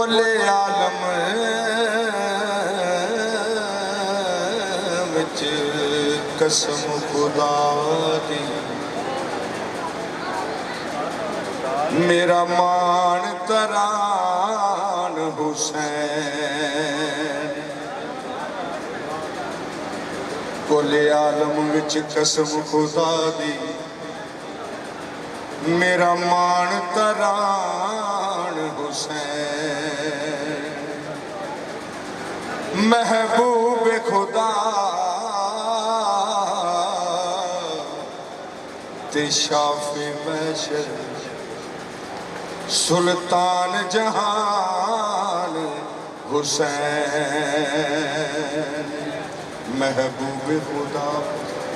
कुल आलम विच कसम खुदा दी मेरा मान तरान हुसैन कुल आलम विच कसम खुदा दी मेरा मान तरान हुसैन महबूब खुदा ते शाफे महशर सुल्तान जहान हुसैन महबूब खुदा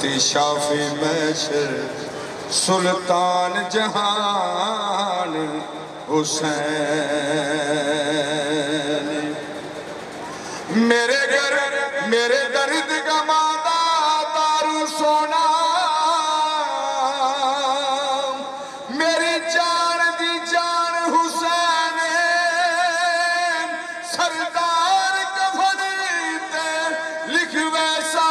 ते शाफे महशर सुल्तान जहान हुसैन मेरे घर मेरे दर्द का मादा दारू सोना मेरी जान दी जान हुसैन सरदार कफन ते लिख वैसा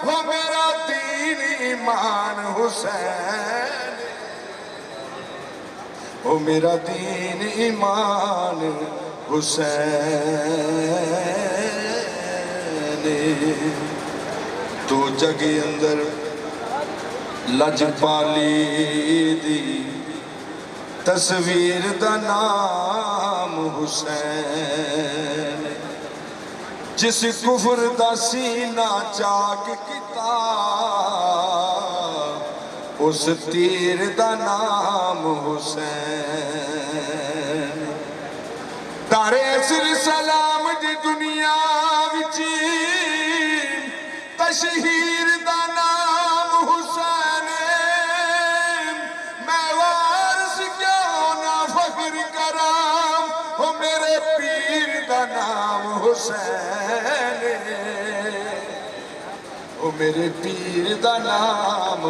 हो मेरा दीन ईमान हुसैन ओ मेरा दीन ईमान हुसैन तो जग अंदर लजपाली दी तस्वीर दा नाम हुसैन जिस कुफर दा सीना चाक किता उस तीर दा नाम हुसैन तारे असर सलाम दी दुनिया विच तशहीर दा नाम हुसैन मैं वारिस क्यों ना फख्र करां हो मेरे पीर दा नाम हुसैन ओ मेरे पीर दा नाम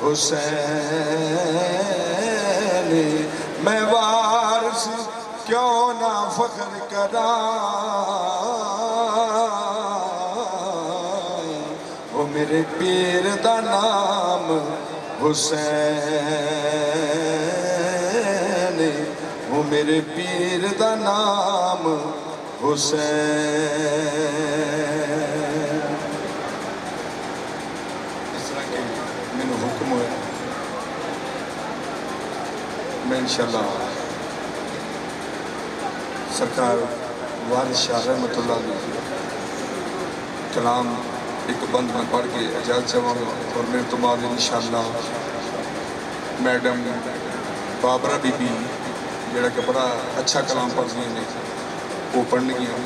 हुसैन मैं वारिस क्यों ना फख्र करां ओ मेरे पीर दा नाम हुसैन ओ मेरे पीर दा नाम हुसैन इस तरह के मैंने हुक्म है मैं इंशाल्लाह सरकार वारिस शाह रहमतुल्लाह कलाम एक बंद में पढ़ के इजाज़त चाहूँगा और मेरे तो बाद इंशाल्लाह मैडम बाबरा बीबी जरा कि बड़ा अच्छा कलाम पढ़ती ने वो पढ़नगियां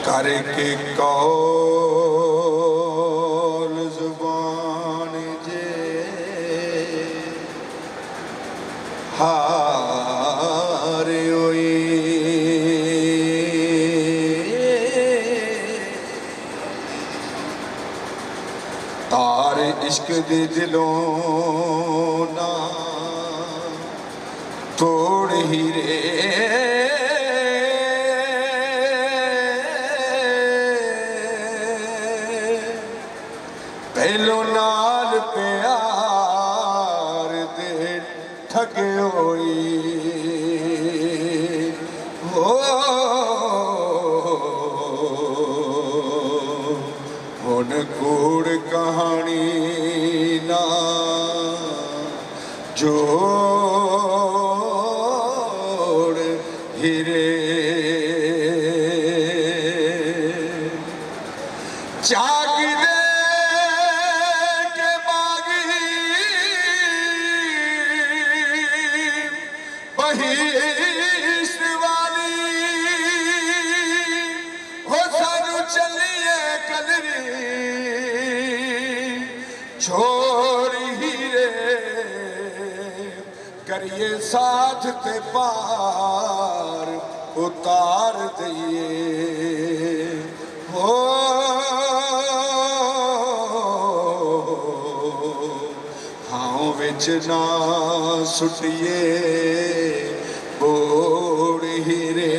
करके कौल जुबान जे हार हुई तार इश्क दे दिलों ना तोड़ ही रे पहलो नाल प्यार दे ठग होई हो हुन कूड़ कहानी ना जोड़ हिरे जाग दे चलिए कलरी छोड़ हीरे करिए साथ ते पार उतार दिए हो हाँ विच ना सुटिए बोड़ हीरे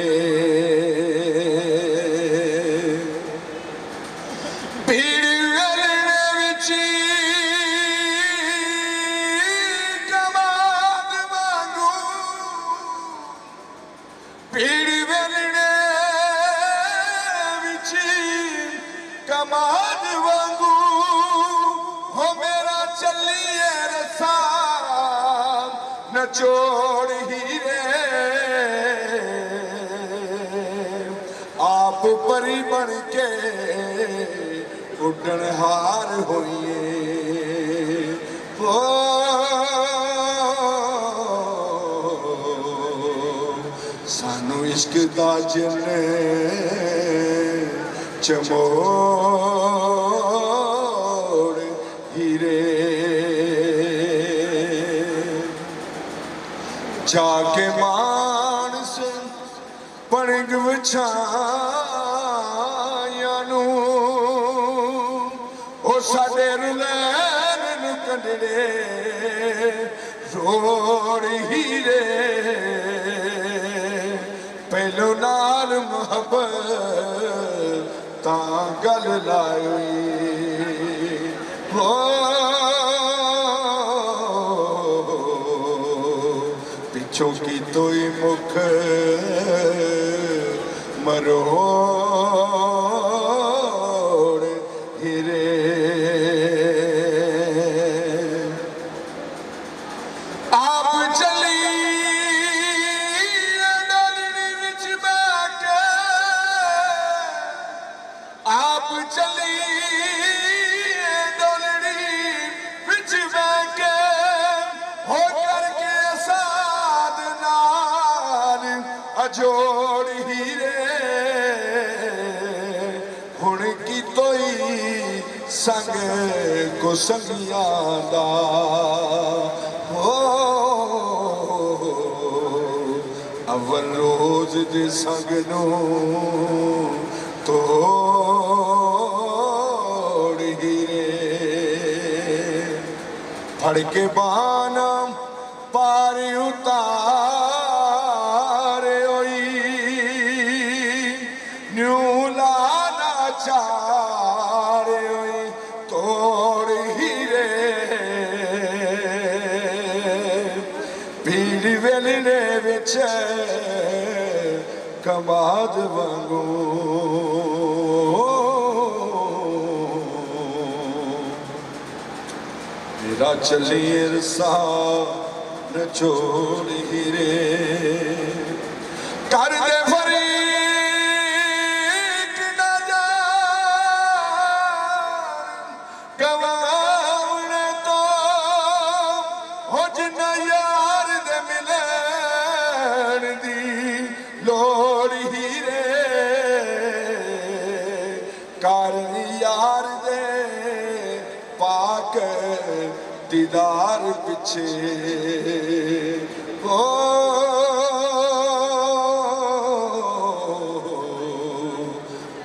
कमाद वांगू हो मेरा चलिए रसा न छोड़ हीरे आप परी बन के उड़न हार होइए हो सानू इश्क दा जिन्न चमोड़ हीरे जाके मानस पणग विछाया नू ओ साडे रुलैन नू कंडड़े रोड़ हीरे पहलो नाल मुहब्बत ता गल लाई हो पिछों की तोई मुख मरोड़ हीरे आप चली आप चली डोलड़ी विच बैके हो करके साध नाल अजोड़ हीरे हुण की तोई संग को संगियां दा हो अव्वल रोज दे संग नू तोड़ हीरे फड़ के बाना पार उतार ओई न्यू लाना चार ओई तोड़ हीरे पीड़ वेलने विच कमाद वांगू मेरा चलिए रसा न छोड़ हीरे कर दे फरीक न जा गवावने तो हो जिन्ना यार दे मिलन दी लोड़ हीरे कर यार दे पाक दीदार पिछे हो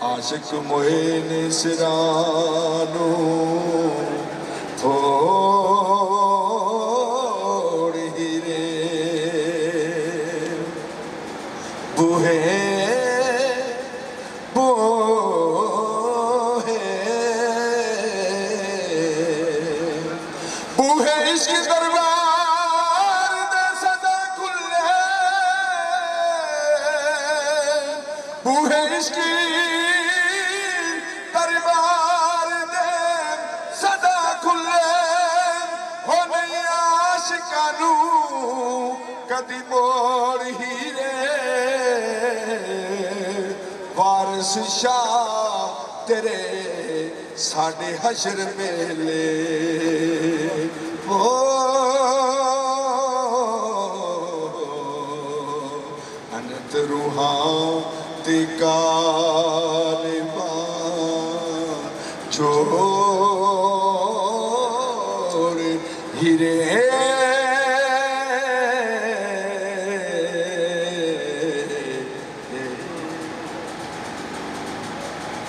आशिक मोए ने सिरानू थोड़ हीरे बूहे बूहे इश्क दरबार दे सदा खुले बूहे इश्क दरबार दे सदा खुले हो नहीं आशिकानू कदी मोड़ हीरे वारिस शाह तेरे साडे हशर मेले ओ अनंत रूहां ते कालिबा निचोड़ हीरे